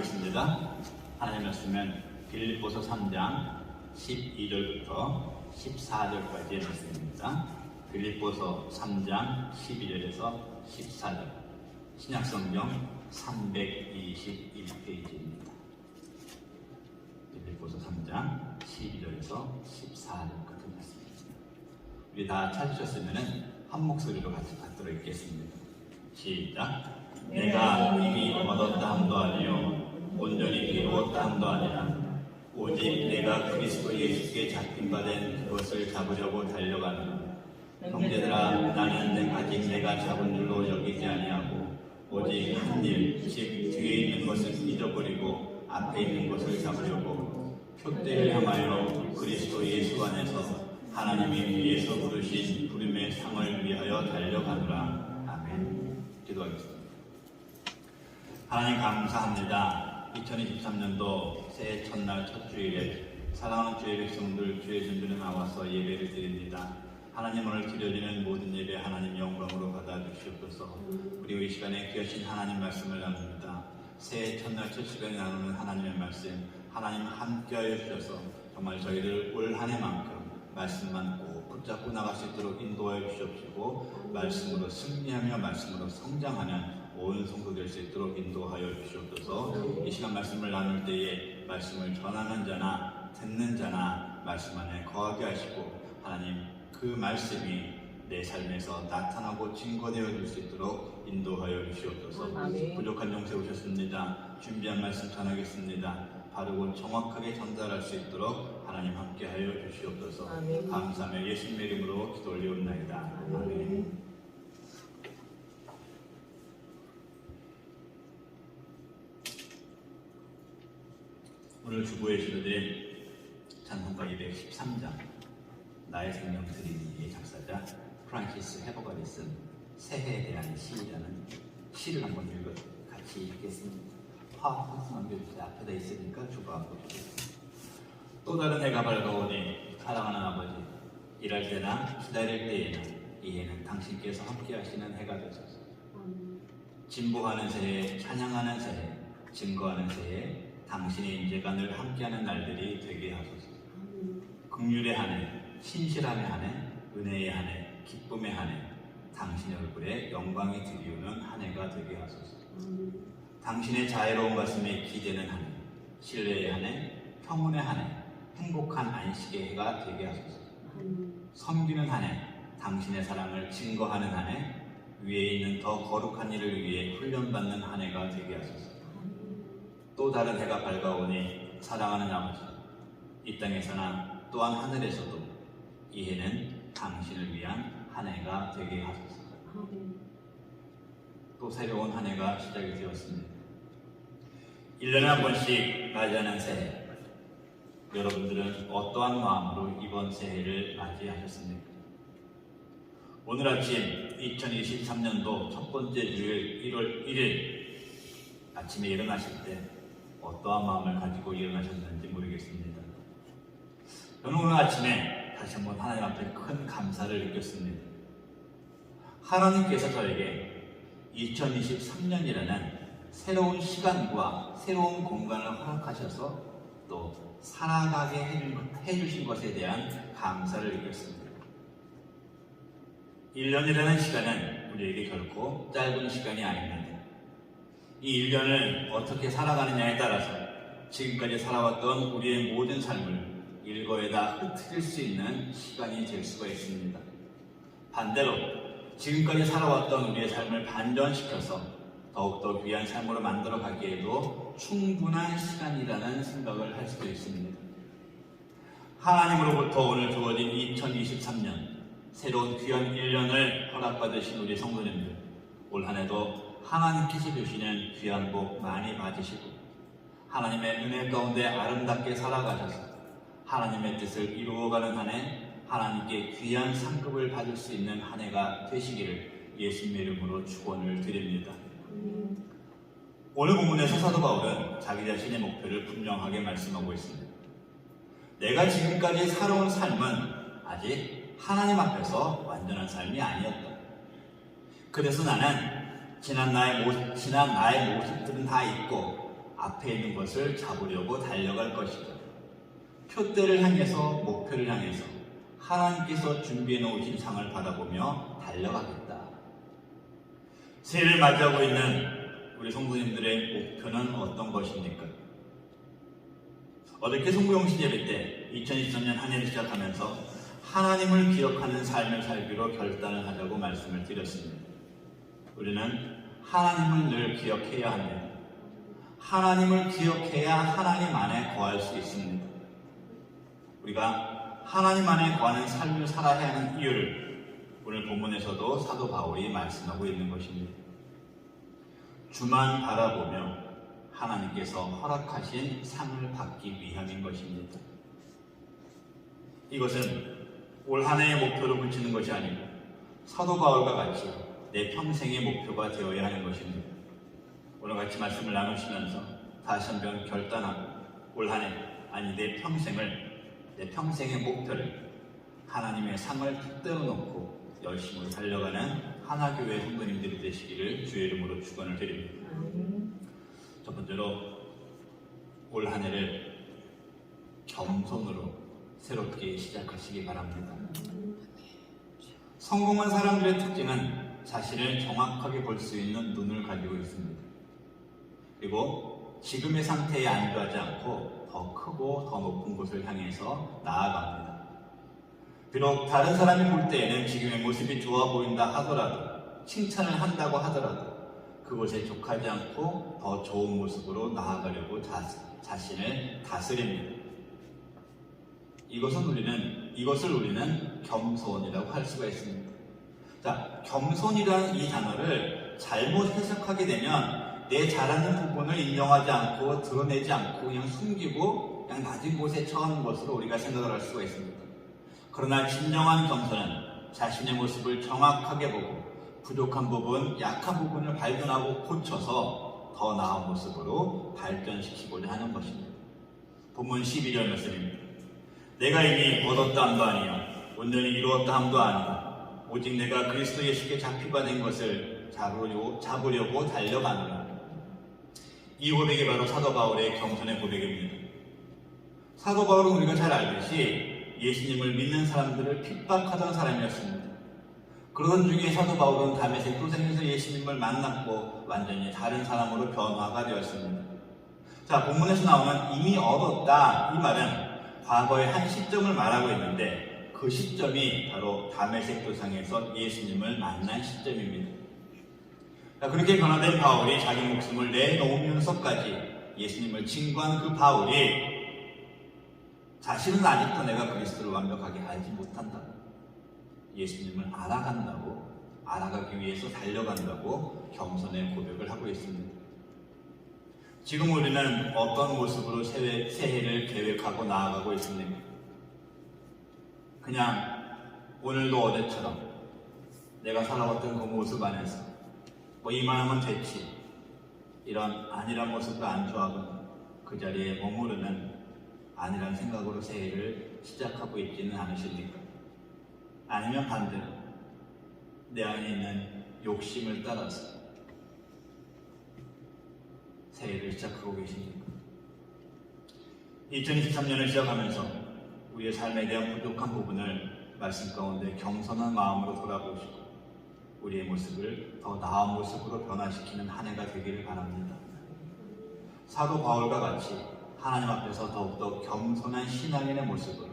하겠습니다. 하나님 말씀은 빌립보서 3장 12절부터 14절까지의 말씀입니다. 빌립보서 3장 12절에서 14절, 신약성경 321페이지입니다. 빌립보서 3장 12절에서 14절까지 말씀입니다. 우리 다 찾으셨으면 한 목소리로 같이 받들어 읽겠습니다. 시작. 내가 이미 얻었다 함도 아니요 온전히 이루었다 함도 아니라 오직 내가 그리스도 예수께 잡힌 바 된 그것을 잡으려고 달려가노라. 형제들아, 나는 아직 내가 잡은 줄로 여기지 아니하고 오직 한 일, 즉 뒤에 있는 것을 잊어버리고 앞에 있는 것을 잡으려고 표대를 향하여 그리스도 예수 안에서 하나님이 위에서 부르신 부름의 상을 위하여 달려가노라. 아멘. 기도하겠습니다. 하나님 감사합니다. 2023년도 새해 첫날 첫 주일에 사랑하는 주의 백성들 주의 전전에 나와서 예배를 드립니다. 하나님 오늘 드려지는 모든 예배 하나님 영광으로 받아주시옵소서. 그리고 이 시간에 귀하신 하나님 말씀을 나눕니다. 새해 첫날 첫 시간에 나누는 하나님의 말씀 하나님 함께하여 주셔서 정말 저희를 올 한 해만큼 말씀만 꼭 붙잡고 나갈 수 있도록 인도하여 주시옵시고 말씀으로 승리하며 말씀으로 성장하는 온 성도 될 수 있도록 인도하여 주시옵소서. 이 시간 말씀을 나눌 때에 말씀을 전하는 자나 듣는 자나 말씀 안에 거하게 하시고 하나님 그 말씀이 내 삶에서 나타나고 증거되어 줄 수 있도록 인도하여 주시옵소서. 부족한 종 세우셨습니다. 준비한 말씀 전하겠습니다. 바르고 정확하게 전달할 수 있도록 하나님 함께하여 주시옵소서. 감사하며 예수님의 이름으로 기도 올리옵나이다. 아멘. 오늘 주보에 실어드린 찬송가 213장 나의 생명 드리니의 작사자 프란시스 헤버가리 쓴 새해에 대한 시라는 시를 한번 같이 읽겠습니다. 화합해서 넘겨주세요. 앞에다 있으니까 주보 한번 주겠습니다. 또 다른 해가 밝아오니 사랑하는 아버지, 일할 때나 기다릴 때에나 이 해는 당신께서 함께 하시는 해가 되소서. 진보하는 새해, 찬양하는 새해, 증거하는 새해 당신의 인재가 늘 함께하는 날들이 되게 하소서. 긍휼의 한 해, 신실함의 한 해, 은혜의 한 해, 기쁨의 한 해, 당신의 얼굴에 영광이 드리우는 한 해가 되게 하소서. 당신의 자애로운 가슴에 기대는 한 해, 신뢰의 한 해, 평온의 한 해, 행복한 안식의 해가 되게 하소서. 섬기는 한 해, 당신의 사랑을 증거하는 한 해, 위에 있는 더 거룩한 일을 위해 훈련받는 한 해가 되게 하소서. 또 다른 해가 밝아오니 사랑하는 아버지, 이 땅에서나 또한 하늘에서도 이 해는 당신을 위한 한 해가 되게 하소서. 또 새로운 한 해가 시작이 되었습니다. 1년에 한 번씩 맞이하는 새해, 여러분들은 어떠한 마음으로 이번 새해를 맞이하셨습니까? 오늘 아침 2023년도 첫 번째 주일 1월 1일 아침에 일어나실 때 어떠한 마음을 가지고 일어나셨는지 모르겠습니다. 저는 오늘 아침에 다시 한번 하나님 앞에 큰 감사를 느꼈습니다. 하나님께서 저에게 2023년이라는 새로운 시간과 새로운 공간을 허락하셔서 또 살아가게 해주신 것에 대한 감사를 느꼈습니다. 1년이라는 시간은 우리에게 결코 짧은 시간이 아닙니다. 이 1년을 어떻게 살아가느냐에 따라서 지금까지 살아왔던 우리의 모든 삶을 일거에다 흩트릴 수 있는 시간이 될 수가 있습니다. 반대로 지금까지 살아왔던 우리의 삶을 반전시켜서 더욱더 귀한 삶으로 만들어 가기에도 충분한 시간이라는 생각을 할 수도 있습니다. 하나님으로부터 오늘 주어진 2023년 새로운 귀한 1년을 허락받으신 우리 성도님들, 올 한 해도 하나님께서 주시는 귀한 복 많이 받으시고 하나님의 은혜 가운데 아름답게 살아가셔서 하나님의 뜻을 이루어가는 한 해, 하나님께 귀한 상급을 받을 수 있는 한 해가 되시기를 예수님의 이름으로 축원을 드립니다. 오늘 본문에서 사도 바울은 자기 자신의 목표를 분명하게 말씀하고 있습니다. 내가 지금까지 살아온 삶은 아직 하나님 앞에서 완전한 삶이 아니었다. 그래서 나는 지난 나의 모습들은 다 잊고 앞에 있는 것을 잡으려고 달려갈 것이다. 표대를 향해서, 목표를 향해서 하나님께서 준비해 놓으신 상을 바라보며 달려가겠다. 새해를 맞이하고 있는 우리 성도님들의 목표는 어떤 것입니까? 어저께 성부영신 예배 때 2023년 한 해를 시작하면서 하나님을 기억하는 삶을 살기로 결단을 하자고 말씀을 드렸습니다. 우리는 하나님을 늘 기억해야 합니다. 하나님을 기억해야 하나님 안에 거할 수 있습니다. 우리가 하나님 안에 거하는 삶을 살아야 하는 이유를 오늘 본문에서도 사도 바울이 말씀하고 있는 것입니다. 주만 바라보며 하나님께서 허락하신 상을 받기 위함인 것입니다. 이것은 올 한 해의 목표로 붙이는 것이 아니고 사도 바울과 같이 내 평생의 목표가 되어야 하는 것입니다. 오늘 같이 말씀을 나누시면서 다시 한번 결단하고 올 한 해, 아니 내 평생의 목표를 하나님의 상을 깃들어 놓고 열심으로 달려가는 하나교회 성도님들이 되시기를 주의 이름으로 축원을 드립니다. 첫 번째로 올 한 해를 겸손으로 새롭게 시작하시기 바랍니다. 성공한 사람들의 특징은 자신을 정확하게 볼 수 있는 눈을 가지고 있습니다. 그리고 지금의 상태에 안주하지 않고 더 크고 더 높은 곳을 향해서 나아갑니다. 비록 다른 사람이 볼 때에는 지금의 모습이 좋아 보인다 하더라도, 칭찬을 한다고 하더라도 그곳에 족하지 않고 더 좋은 모습으로 나아가려고 자신을 다스립니다. 이것을 우리는 겸손이라고 할 수가 있습니다. 자, 겸손이라는 이 단어를 잘못 해석하게 되면 내 잘하는 부분을 인정하지 않고 드러내지 않고 그냥 숨기고 그냥 낮은 곳에 처하는 것으로 우리가 생각을 할 수가 있습니다. 그러나 진정한 겸손은 자신의 모습을 정확하게 보고 부족한 부분, 약한 부분을 발견하고 고쳐서 더 나은 모습으로 발전시키고자 하는 것입니다. 본문 12절 말씀입니다. 내가 이미 얻었다 함도 아니요 온전히 이루었다 함도 아니요 오직 내가 그리스도 예수께 잡히가 된 것을 잡으려고 달려가노라. 이 고백이 바로 사도 바울의 겸손의 고백입니다. 사도 바울은 우리가 잘 알듯이 예수님을 믿는 사람들을 핍박하던 사람이었습니다. 그러던 중에 사도 바울은 다메섹 도상에서 예수님을 만났고 완전히 다른 사람으로 변화가 되었습니다. 자, 본문에서 나오는 이미 얻었다, 이 말은 과거의 한 시점을 말하고 있는데 그 시점이 바로 다메섹 도상에서 예수님을 만난 시점입니다. 자, 그렇게 변화된 바울이 자기 목숨을 내놓으면서까지 예수님을 증거한 그 바울이 자신은 아직도 내가 그리스도를 완벽하게 알지 못한다, 예수님을 알아가기 위해서 달려간다고 겸손의 고백을 하고 있습니다. 지금 우리는 어떤 모습으로 새해를 계획하고 나아가고 있습니까? 그냥 오늘도 어제처럼 내가 살아왔던 그 모습 안에서 이만하면 됐지, 이런 안일한 모습을 안주하거나 그 자리에 머무르는 안일한 생각으로 새해를 시작하고 있지는 않으십니까? 아니면 반대로 내 안에 있는 욕심을 따라서 새해를 시작하고 계십니까? 2023년을 시작하면서 우리의 삶에 대한 부족한 부분을 말씀 가운데 겸손한 마음으로 돌아보시고 우리의 모습을 더 나은 모습으로 변화시키는 한 해가 되기를 바랍니다. 사도 바울과 같이 하나님 앞에서 더욱더 겸손한 신앙인의 모습으로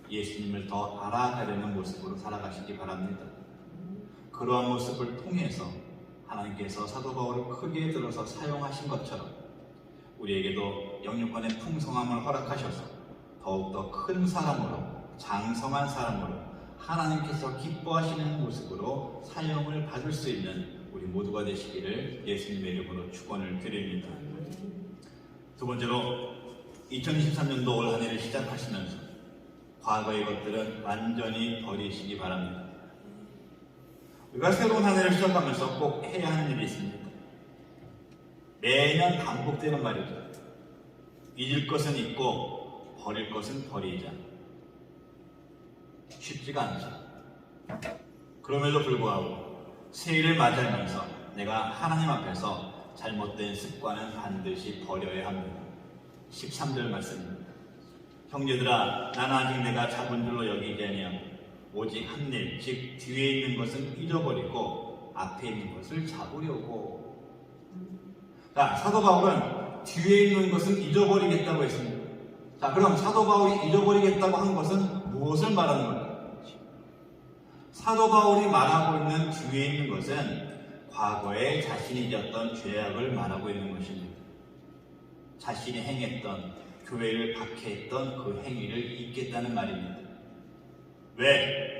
예수님을 더 알아가려는 모습으로 살아가시기 바랍니다. 그러한 모습을 통해서 하나님께서 사도 바울을 크게 들어서 사용하신 것처럼 우리에게도 영육간의 풍성함을 허락하셔서 더욱더 큰 사람으로, 장성한 사람으로 하나님께서 기뻐하시는 모습으로 사용을 받을 수 있는 우리 모두가 되시기를 예수님의 이름으로 축원을 드립니다. 두 번째로 2023년도 올 한 해를 시작하시면서 과거의 것들은 완전히 버리시기 바랍니다. 우리가 새로운 한 해를 시작하면서 꼭 해야 하는 일이 있습니다. 매년 반복되는 말이죠. 잊을 것은 잊고 버릴 것은 버리자. 쉽지가 않죠. 그럼에도 불구하고 새해를 맞이하면서 내가 하나님 앞에서 잘못된 습관은 반드시 버려야 합니다. 13절 말씀입니다. 형제들아, 나는 아직 내가 잡은 줄로 여기지 아니하고 오직 한 일, 즉 뒤에 있는 것은 잊어버리고 앞에 있는 것을 잡으려고. 자, 사도 바울은 뒤에 있는 것은 잊어버리겠다고 했습니다. 자, 그럼 사도 바울이 잊어버리겠다고 한 것은 무엇을 말하는 걸까요? 사도 바울이 말하고 있는 뒤에 있는 것은 과거에 자신이 지었던 죄악을 말하고 있는 것입니다. 자신이 행했던, 교회를 박해했던 그 행위를 잊겠다는 말입니다. 왜?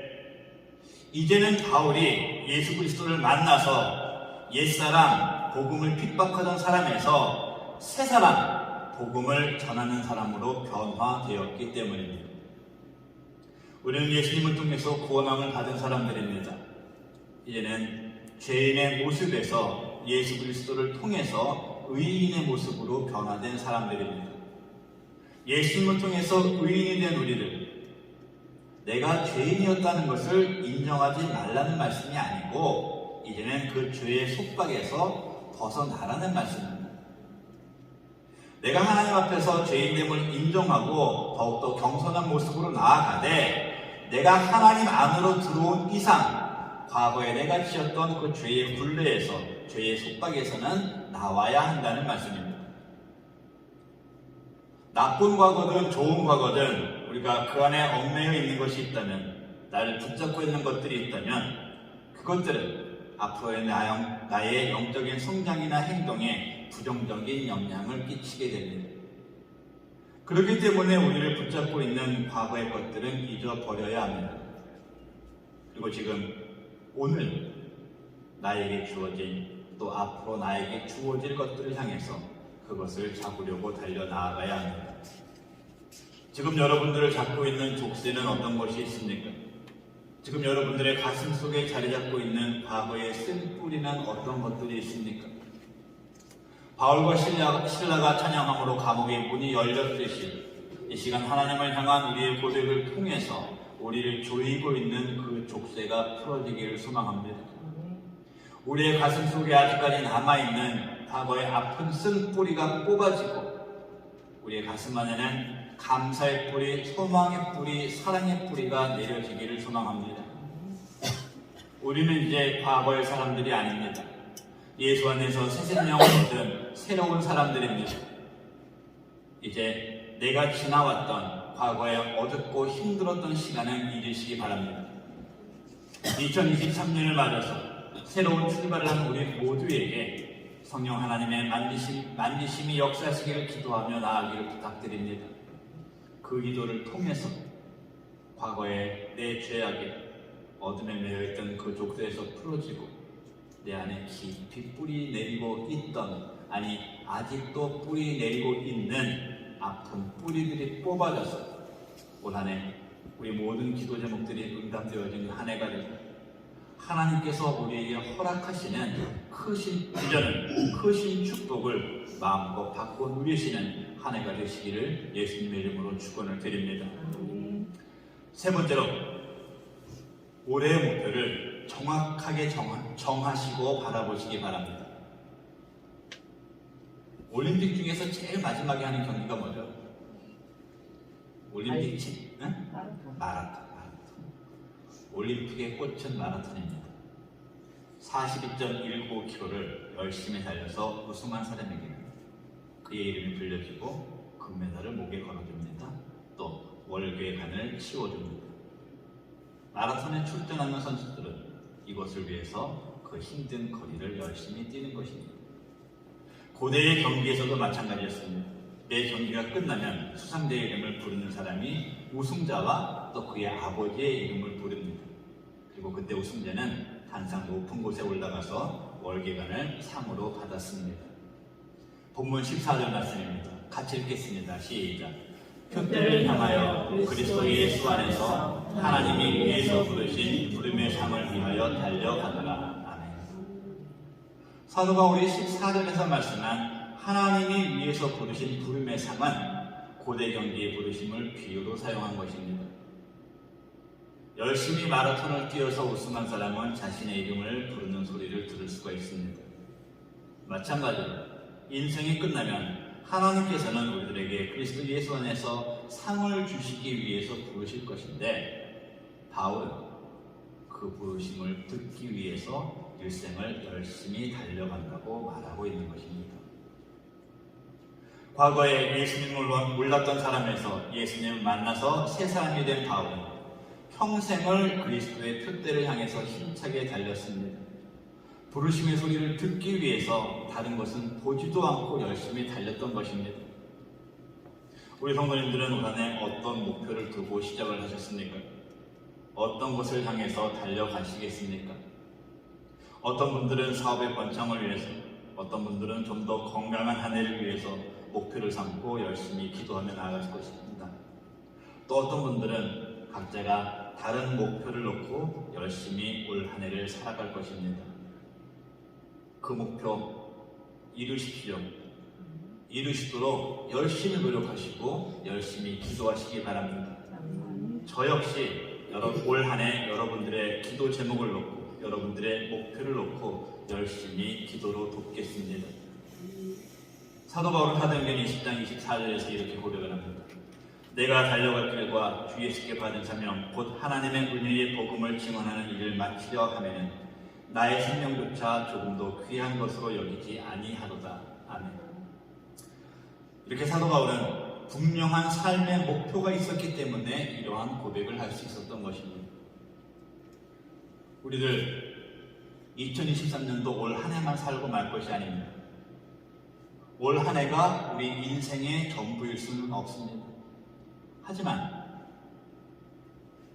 이제는 바울이 예수 그리스도를 만나서 옛사람, 복음을 핍박하던 사람에서 새 사람, 복음을 전하는 사람으로 변화되었기 때문입니다. 우리는 예수님을 통해서 구원함을 받은 사람들입니다. 이제는 죄인의 모습에서 예수 그리스도를 통해서 의인의 모습으로 변화된 사람들입니다. 예수님을 통해서 의인이 된 우리를, 내가 죄인이었다는 것을 인정하지 말라는 말씀이 아니고 이제는 그 죄의 속박에서 벗어나라는 말씀입니다. 내가 하나님 앞에서 죄인됨을 인정하고 더욱더 경선한 모습으로 나아가되 내가 하나님 안으로 들어온 이상 과거에 내가 지었던 그 죄의 굴레에서, 죄의 속박에서는 나와야 한다는 말씀입니다. 나쁜 과거든 좋은 과거든 우리가 그 안에 얽매여 있는 것이 있다면, 나를 붙잡고 있는 것들이 있다면 그것들은 앞으로의 나의 영적인 성장이나 행동에 부정적인 영향을 끼치게 됩니다. 그렇기 때문에 우리를 붙잡고 있는 과거의 것들은 잊어버려야 합니다. 그리고 지금 오늘 나에게 주어진, 또 앞으로 나에게 주어질 것들을 향해서 그것을 잡으려고 달려나아가야 합니다. 지금 여러분들을 잡고 있는 족쇄는 어떤 것이 있습니까? 지금 여러분들의 가슴 속에 자리 잡고 있는 과거의 쓴 뿌리는 어떤 것들이 있습니까? 바울과 실라가 찬양함으로 감옥의 문이 열렸듯이 이 시간 하나님을 향한 우리의 고백을 통해서 우리를 조이고 있는 그 족쇄가 풀어지기를 소망합니다. 우리의 가슴 속에 아직까지 남아있는 과거의 아픈 쓴 뿌리가 뽑아지고 우리의 가슴 안에는 감사의 뿌리, 소망의 뿌리, 사랑의 뿌리가 내려지기를 소망합니다. 우리는 이제 과거의 사람들이 아닙니다. 예수 안에서 새 생명을 얻은 새로운 사람들입니다. 이제 내가 지나왔던 과거에 어둡고 힘들었던 시간은 잊으시기 바랍니다. 2023년을 맞아서 새로운 출발을 한 우리 모두에게 성령 하나님의 만지심이 역사하시기를 기도하며 나아가기를 부탁드립니다. 그 기도를 통해서 과거에 내 죄악에 어둠에 매여있던 그 족쇄에서 풀어지고 내 안에 깊이 뿌리 내리고 있던, 아니 아직도 뿌리 내리고 있는 아픈 뿌리들이 뽑아져서 올 한 해 우리 모든 기도 제목들이 응답되어지는 한 해가 되고 하나님께서 우리에게 허락하시는 크신 비전을, 크신 축복을 마음껏 받고 누리시는 한 해가 되시기를 예수님의 이름으로 축원을 드립니다. 세 번째로, 올해의 목표를 정확하게 정하시고 바라보시기 바랍니다. 올림픽 중에서 제일 마지막에 하는 경기가 뭐죠? 올림픽? 응? 마라톤. 올림픽의 꽃은 마라톤입니다. 42.195km를 열심히 달려서 우승한 사람에게는 그의 이름이 불려지고 금메달을 목에 걸어줍니다. 또 월계관을 씌워줍니다. 마라톤에 출전하는 선수들은 이것을 위해서 그 힘든 거리를 열심히 뛰는 것입니다. 고대의 경기에서도 마찬가지였습니다. 매 경기가 끝나면 수상자의 이름을 부르는 사람이 우승자와 또 그의 아버지의 이름을 부릅니다. 그리고 그때 우승자는 단상 높은 곳에 올라가서 월계관을 상으로 받았습니다. 본문 14절 말씀입니다. 같이 읽겠습니다. 시작. 표대를 향하여 그리스도 예수 안에서 하나님이 위에서 부르신 부름의 상을 위하여 달려가더라. 아멘. 사도 바울이 14절에서 말씀한 하나님이 위에서 부르신 부름의 상은 고대 경기의 부르심을 비유로 사용한 것입니다. 열심히 마라톤을 뛰어서 우승한 사람은 자신의 이름을 부르는 소리를 들을 수가 있습니다. 마찬가지로 인생이 끝나면 하나님께서는 우리들에게 그리스도 예수 안에서 상을 주시기 위해서 부르실 것인데 바울은 그 부르심을 듣기 위해서 일생을 열심히 달려간다고 말하고 있는 것입니다. 과거에 예수님을 몰랐던 사람에서 예수님을 만나서 새 사람이 된 바울은 평생을 그리스도의 표대를 향해서 힘차게 달렸습니다. 부르심의 소리를 듣기 위해서 다른 것은 보지도 않고 열심히 달렸던 것입니다. 우리 성도님들은 올 한 해 어떤 목표를 두고 시작을 하셨습니까? 어떤 것을 향해서 달려가시겠습니까? 어떤 분들은 사업의 번창을 위해서, 어떤 분들은 좀 더 건강한 한 해를 위해서 목표를 삼고 열심히 기도하며 나아갈 것입니다. 또 어떤 분들은 각자가 다른 목표를 놓고 열심히 올 한 해를 살아갈 것입니다. 그 목표 이루십시오. 이루시도록 열심히 노력하시고 열심히 기도하시기 바랍니다. 저 역시 올 한 해 여러분들의 기도 제목을 놓고 여러분들의 목표를 놓고 열심히 기도로 돕겠습니다. 사도 바울은 사도행전 20장 24절에서 이렇게 고백을 합니다. 내가 달려갈 길과 주 예수께 받은 사명 곧 하나님의 은혜의 복음을 증언하는 일을 마치려 하면은 나의 생명조차 조금도 귀한 것으로 여기지 아니하도다. 아멘. 이렇게 사도 바울은 분명한 삶의 목표가 있었기 때문에 이러한 고백을 할 수 있었던 것입니다. 우리들 2023년도 올 한 해만 살고 말 것이 아닙니다. 올 한 해가 우리 인생의 전부일 수는 없습니다. 하지만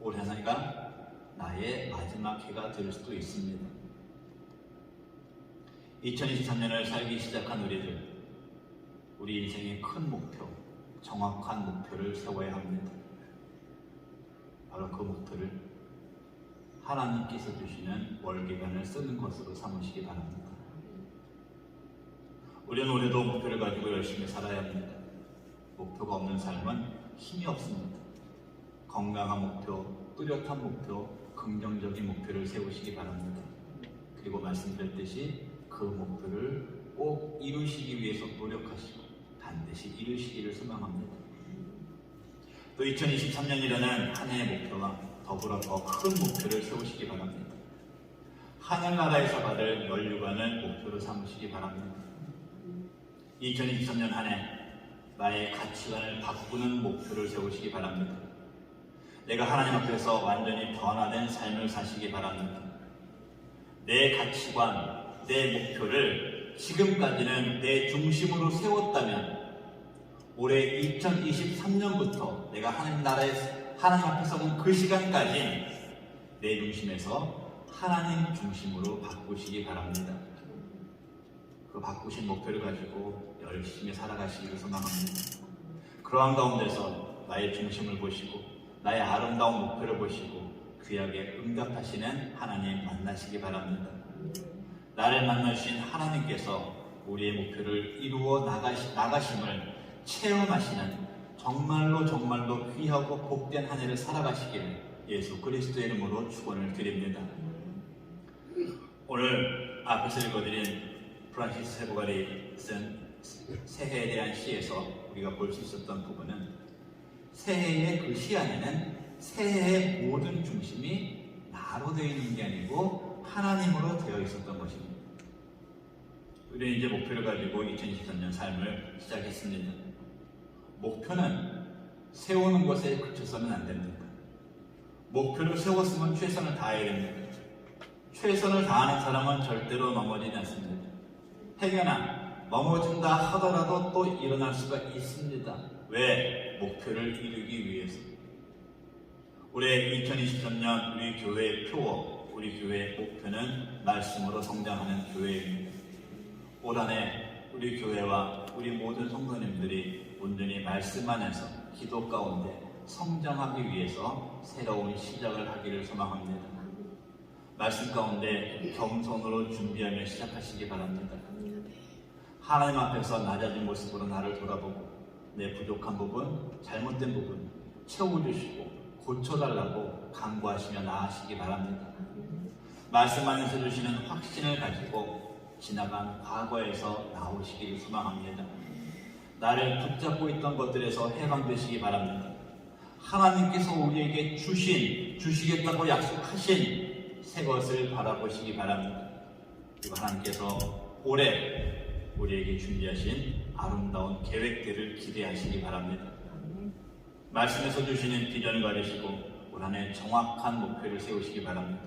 올 한 해가 나의 마지막 해가 될 수도 있습니다. 2023년을 살기 시작한 우리 인생의 큰 목표, 정확한 목표를 세워야 합니다. 바로 그 목표를 하나님께서 주시는 월기간을 쓰는 것으로 삼으시기 바랍니다. 우리는 올해도 목표를 가지고 열심히 살아야 합니다. 목표가 없는 삶은 힘이 없습니다. 건강한 목표, 뚜렷한 목표, 긍정적인 목표를 세우시기 바랍니다. 그리고 말씀드렸듯이 그 목표를 꼭 이루시기 위해서 노력하시고 반드시 이루시기를 소망합니다. 또 2023년이라는 한 해의 목표와 더불어 더 큰 목표를 세우시기 바랍니다. 하늘나라에서 받을 면류관을 목표로 삼으시기 바랍니다. 2023년 한 해 나의 가치관을 바꾸는 목표를 세우시기 바랍니다. 내가 하나님 앞에서 완전히 변화된 삶을 사시기 바랍니다. 내 가치관, 내 목표를 지금까지는 내 중심으로 세웠다면 올해 2023년부터 내가 하나님 앞에 서는 그 시간까지 내 중심에서 하나님 중심으로 바꾸시기 바랍니다. 그 바꾸신 목표를 가지고 열심히 살아가시기를 소망합니다. 그러한 가운데서 나의 중심을 보시고 나의 아름다운 목표를 보시고 귀하게 응답하시는 하나님 만나시기 바랍니다. 나를 만나주신 하나님께서 우리의 목표를 이루어 나가심을 체험하시는 정말로 귀하고 복된 한 해를 살아가시기를 예수 그리스도의 이름으로 축원을 드립니다. 오늘 앞에서 읽어드린 프란시스 세보갈이 쓴 새해에 대한 시에서 우리가 볼 수 있었던 부분은 새해의 그 시 안에는 새해의 모든 중심이 나로 되어 있는 게 아니고 하나님으로 되어 있었던 것입니다. 우리는 이제 목표를 가지고 2023년 삶을 시작했습니다. 목표는 세우는 것에 그쳐서는 안 됩니다. 목표를 세웠으면 최선을 다해야 됩니다. 최선을 다하는 사람은 절대로 넘어지지 않습니다. 행여나 넘어진다 하더라도 또 일어날 수가 있습니다. 왜? 목표를 이루기 위해서. 올해 2023년 우리 교회의 표어, 우리 교회의 목표는 말씀으로 성장하는 교회입니다. 올 한 해 우리 교회와 우리 모든 성도님들이 온전히 말씀 안에서 기도 가운데 성장하기 위해서 새로운 시작을 하기를 소망합니다. 말씀 가운데 겸손으로 준비하며 시작하시기 바랍니다. 하나님 앞에서 낮아진 모습으로 나를 돌아보고 내 부족한 부분, 잘못된 부분 채워주시고 고쳐달라고 간구하시며 나아가시기 바랍니다. 말씀 안에서 주시는 확신을 가지고 지나간 과거에서 나오시기를 소망합니다. 나를 붙잡고 있던 것들에서 해방되시기 바랍니다. 하나님께서 우리에게 주시겠다고 약속하신 새 것을 바라보시기 바랍니다. 그리고 하나님께서 올해 우리에게 준비하신 아름다운 계획들을 기대하시기 바랍니다. 말씀에서 주시는 비전을 가지시고 올 한 해 정확한 목표를 세우시기 바랍니다.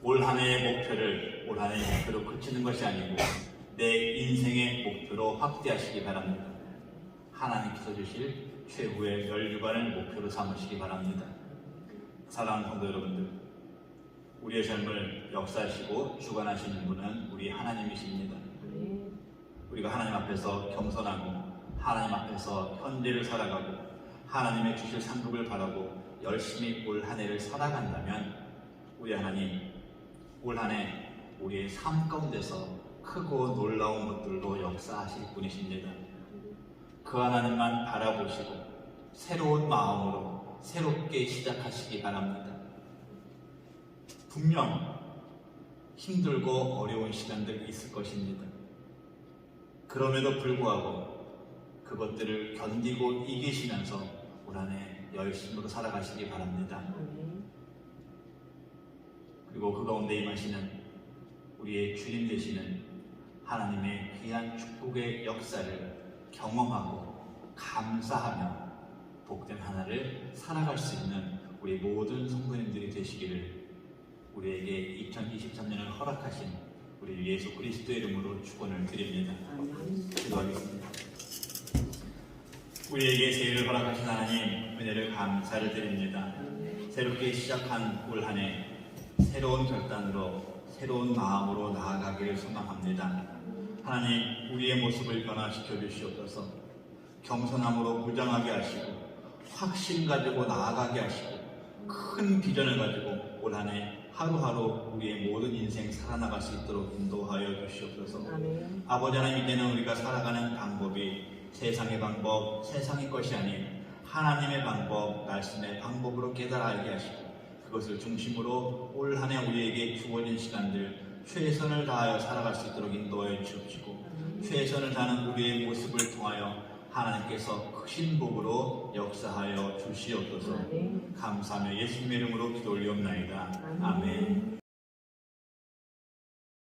올 한 해의 목표를 올 한 해의 목표로 그치는 것이 아니고 내 인생의 목표로 확대하시기 바랍니다. 하나님께서 주실 최후의 멸류관을 목표로 삼으시기 바랍니다. 사랑하는 성도 여러분들, 우리의 삶을 역사하시고 주관하시는 분은 우리 하나님이십니다. 우리가 하나님 앞에서 겸손하고 하나님 앞에서 현재를 살아가고 하나님의 주실 상급을 바라고 열심히 올 한 해를 살아간다면 우리 하나님 올 한 해 우리의 삶 가운데서 크고 놀라운 것들로 역사하실 분이십니다. 그 하나님만 바라보시고 새로운 마음으로 새롭게 시작하시기 바랍니다. 분명 힘들고 어려운 시간들이 있을 것입니다. 그럼에도 불구하고 그것들을 견디고 이기시면서 올 한 해 열심으로 살아가시기 바랍니다. 그리고 그 가운데 임하시는 우리의 주님 되시는 하나님의 귀한 축복의 역사를 경험하고 감사하며 복된 하나를 살아갈 수 있는 우리 모든 성도님들이 되시기를 우리에게 2023년을 허락하신 우리 예수 그리스도의 이름으로 축원을 드립니다. 기도하겠습니다. 우리에게 새해를 허락하신 하나님 은혜를 감사를 드립니다. 새롭게 시작한 올 한 해 새로운 결단으로 새로운 마음으로 나아가기를 소망합니다. 하나님 우리의 모습을 변화시켜 주시옵소서. 겸손함으로 무장하게 하시고 확신 가지고 나아가게 하시고 큰 비전을 가지고 올 한 해 하루하루 우리의 모든 인생 살아나갈 수 있도록 인도하여 주시옵소서. 아멘. 아버지 하나님, 이제는 우리가 살아가는 방법이 세상의 방법, 세상의 것이 아닌 하나님의 방법, 말씀의 방법으로 깨달아 알게 하시고 그것을 중심으로 올 한 해 우리에게 주어진 시간들 최선을 다하여 살아갈 수 있도록 인도하여 주옵시고 최선을 다하는 우리의 모습을 통하여 하나님께서 크신 복으로 역사하여 주시옵소서. 감사하며 예수님의 이름으로 기도 올리옵나이다. 아멘.